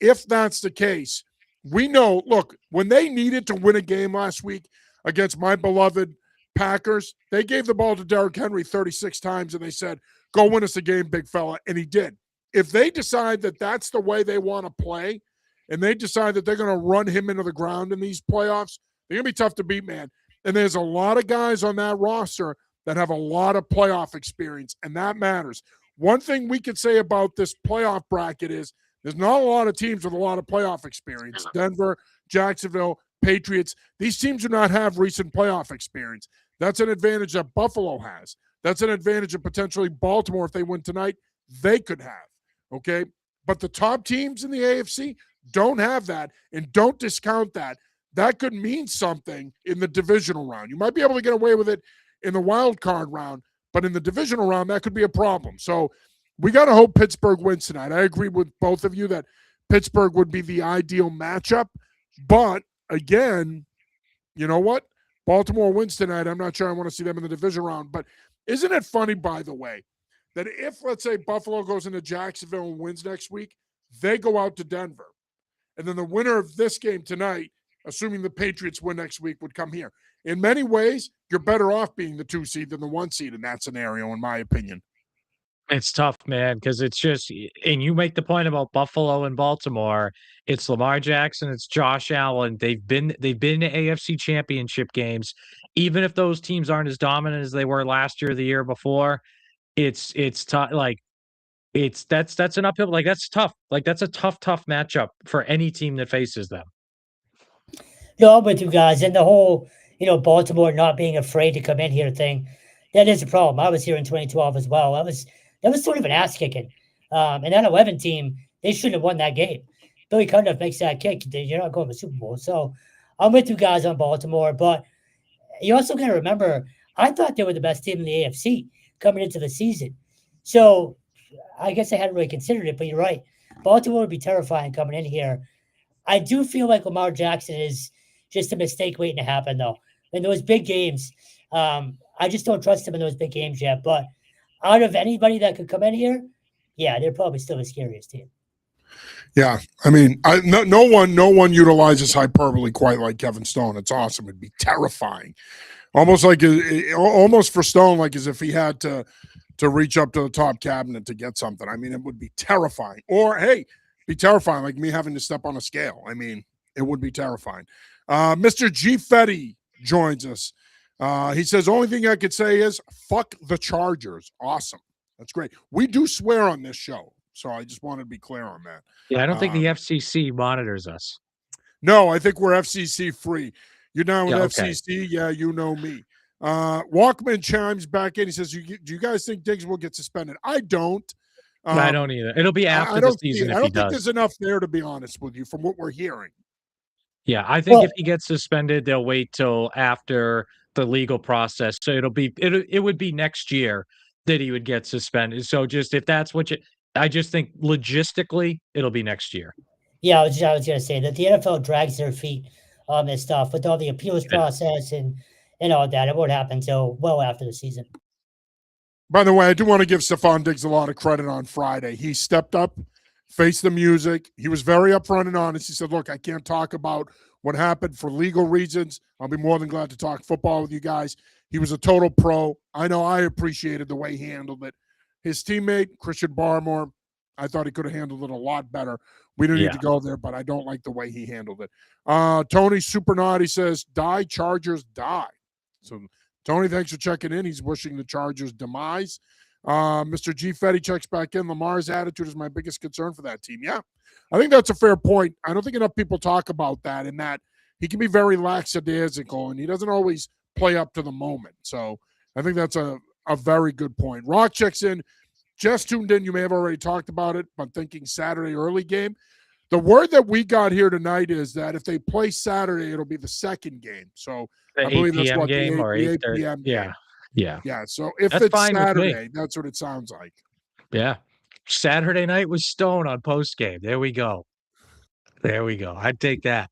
If that's the case, we know, look, when they needed to win a game last week against my beloved Packers, they gave the ball to Derrick Henry 36 times and they said, go win us a game, big fella, and he did. If they decide that that's the way they want to play and they decide that they're going to run him into the ground in these playoffs, they're going to be tough to beat, man. And there's a lot of guys on that roster that have a lot of playoff experience, and that matters. One thing we could say about this playoff bracket is there's not a lot of teams with a lot of playoff experience. Denver, Jacksonville, Patriots, these teams do not have recent playoff experience. That's an advantage that Buffalo has. That's an advantage that potentially Baltimore, if they win tonight, they could have, okay? But the top teams in the AFC don't have that, and don't discount that. That could mean something in the divisional round. You might be able to get away with it in the wild card round, but in the divisional round, that could be a problem. So we got to hope Pittsburgh wins tonight. I agree with both of you that Pittsburgh would be the ideal matchup. But, again, you know what? Baltimore wins tonight. I'm not sure I want to see them in the division round. But isn't it funny, by the way, that if, let's say, Buffalo goes into Jacksonville and wins next week, they go out to Denver. And then the winner of this game tonight, assuming the Patriots win next week, would come here. In many ways, you're better off being the 2 seed than the 1 seed in that scenario, in my opinion. It's tough, man, because it's just, and you make the point about Buffalo and Baltimore. It's Lamar Jackson, it's Josh Allen. They've been to AFC championship games. Even if those teams aren't as dominant as they were last year or the year before, it's tough. Like, that's an uphill. Like, that's tough. Like, that's a tough matchup for any team that faces them. No, I'm with you guys. And the whole, Baltimore not being afraid to come in here thing, that is a problem. I was here in 2012 as well. That was sort of an ass kicking. And that 11 team, they shouldn't have won that game. Billy Cundiff makes that kick. You're not going to the Super Bowl. So I'm with you guys on Baltimore. But you also got to remember, I thought they were the best team in the AFC coming into the season. So I guess I hadn't really considered it, but you're right. Baltimore would be terrifying coming in here. I do feel like Lamar Jackson is just a mistake waiting to happen, though. In those big games, I just don't trust him in those big games yet. But out of anybody that could come in here, yeah, they're probably still the scariest team. Yeah, I mean, no one utilizes hyperbole quite like Kevin Stone. It's awesome. It'd be terrifying, almost for Stone, like as if he had to reach up to the top cabinet to get something. I mean, it would be terrifying. Or hey, be terrifying like me having to step on a scale. I mean, it would be terrifying. Mr. G. Fetty joins us. He says, only thing I could say is fuck the Chargers. Awesome. That's great. We do swear on this show. So I just wanted to be clear on that. Yeah, I don't think the FCC monitors us. No, I think we're FCC free. You're down with okay. FCC? Yeah, you know me. Walkman chimes back in. He says, do you guys think Diggs will get suspended? I don't. I don't either. It'll be after the season if he does. I don't think there's enough there, to be honest with you, from what we're hearing. Yeah, I think if he gets suspended, they'll wait till after the legal process. So it would be next year that he would get suspended. So just if that's what I just think logistically it'll be next year. Yeah, I was going to say that the NFL drags their feet on this stuff with all the appeals process and all that. It won't happen until well after the season. By the way, I do want to give Stephon Diggs a lot of credit on Friday. He stepped up, faced the music. He was very upfront and honest. He said, look, I can't talk about what happened for legal reasons. I'll be more than glad to talk football with you guys. He was a total pro. I know I appreciated the way he handled it. His teammate, Christian Barmore, I thought he could have handled it a lot better. We don't need to go there, but I don't like the way he handled it. Tony Supernaughty says, die, Chargers, die. So, Tony, thanks for checking in. He's wishing the Chargers demise. Mr. G. Fetty checks back in. Lamar's attitude is my biggest concern for that team. Yeah, I think that's a fair point. I don't think enough people talk about that, in that he can be very lackadaisical, and he doesn't always play up to the moment. So I think that's a very good point. Rock checks in. Just tuned in. You may have already talked about it, but thinking Saturday early game. The word that we got here tonight is that if they play Saturday, it'll be the second game. So The I believe 8 that's p.m. what game the 8, or the 8 8:30. p.m. Yeah. game. Yeah. Yeah. So if That's it's fine with me. Saturday, that's what it sounds like. Yeah. Saturday night was Stone on post game. There we go. There we go. I'd take that.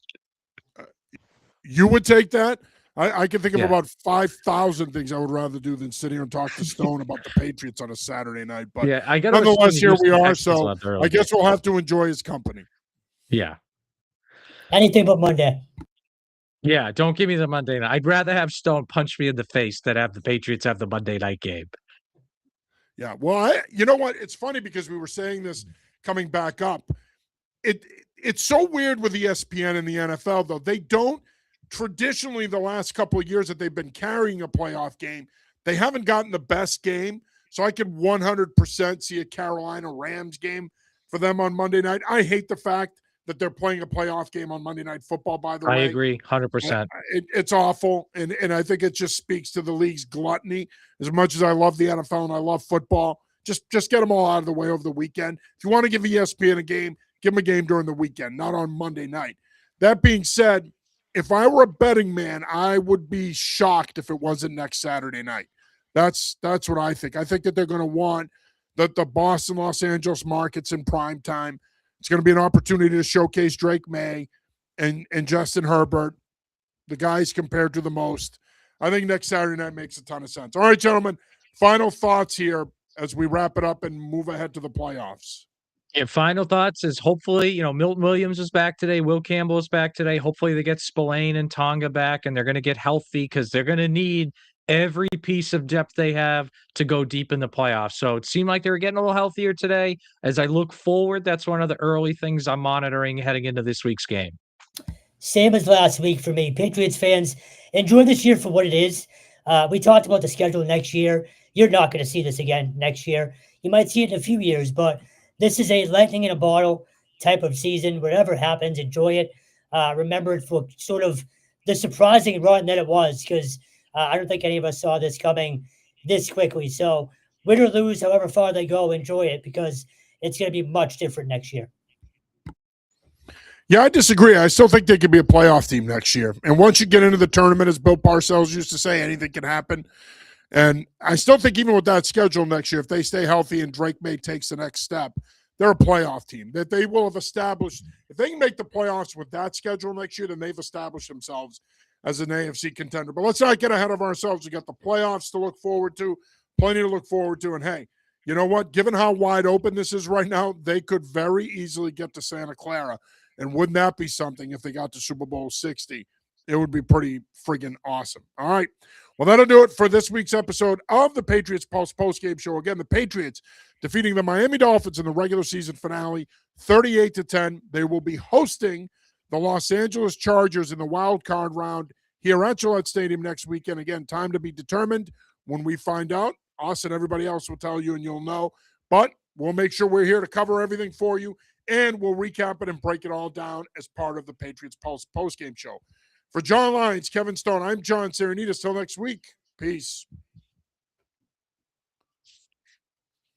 You would take that? I can think of Yeah. about 5,000 things I would rather do than sit here and talk to Stone about the Patriots on a Saturday night. But Yeah, I got nonetheless, here we are. So I guess we'll have to enjoy his company. Yeah. Anything but Monday. Yeah, don't give me the Monday night. I'd rather have Stone punch me in the face than have the Patriots have the Monday night game. Yeah. Well, you know what? It's funny because we were saying this coming back up. It's so weird with ESPN and the NFL, though. They don't traditionally, the last couple of years that they've been carrying a playoff game, they haven't gotten the best game. So I could 100% see a Carolina Rams game for them on Monday night. I hate the fact that they're playing a playoff game on Monday Night Football, by the way. I agree, 100%. It's awful, and I think it just speaks to the league's gluttony. As much as I love the NFL and I love football, just get them all out of the way over the weekend. If you want to give ESPN a game, give them a game during the weekend, not on Monday night. That being said, if I were a betting man, I would be shocked if it wasn't next Saturday night. That's what I think. I think that they're going to want the Boston, Los Angeles markets in prime time. It's going to be an opportunity to showcase Drake May and Justin Herbert, the guys compared to the most. I think next Saturday night makes a ton of sense. All right, gentlemen, final thoughts here as we wrap it up and move ahead to the playoffs. Yeah, final thoughts is hopefully, Milton Williams is back today. Will Campbell is back today. Hopefully they get Spillane and Tonga back, and they're going to get healthy because they're going to need every piece of depth they have to go deep in the playoffs. So it seemed like they were getting a little healthier today. As I look forward, that's one of the early things I'm monitoring heading into this week's game. Same as last week for me. Patriots fans, enjoy this year for what it is. We talked about the schedule next year. You're not going to see this again next year. You might see it in a few years, but this is a lightning in a bottle type of season. Whatever happens, enjoy it. Remember it for sort of the surprising run that it was, because I don't think any of us saw this coming this quickly. So win or lose, however far they go, enjoy it, because it's going to be much different next year. Yeah, I disagree. I still think they could be a playoff team next year. And once you get into the tournament, as Bill Parcells used to say, anything can happen. And I still think even with that schedule next year, if they stay healthy and Drake May takes the next step, they're a playoff team. That they will have established. If they can make the playoffs with that schedule next year, then they've established themselves as an AFC contender. But let's not get ahead of ourselves. We got the playoffs to look forward to, plenty to look forward to. And hey, you know what? Given how wide open this is right now, they could very easily get to Santa Clara. And wouldn't that be something if they got to Super Bowl 60? It would be pretty friggin' awesome. All right. Well, that'll do it for this week's episode of the Patriots Pulse postgame show. Again, the Patriots defeating the Miami Dolphins in the regular season finale, 38-10. They will be hosting the Los Angeles Chargers in the wild card round here at Gillette Stadium next weekend. Again, time to be determined when we find out. Us and everybody else will tell you and you'll know. But we'll make sure we're here to cover everything for you, and we'll recap it and break it all down as part of the Patriots Pulse postgame show. For John Lyons, Kevin Stone, I'm John Serenitas. Till next week. Peace.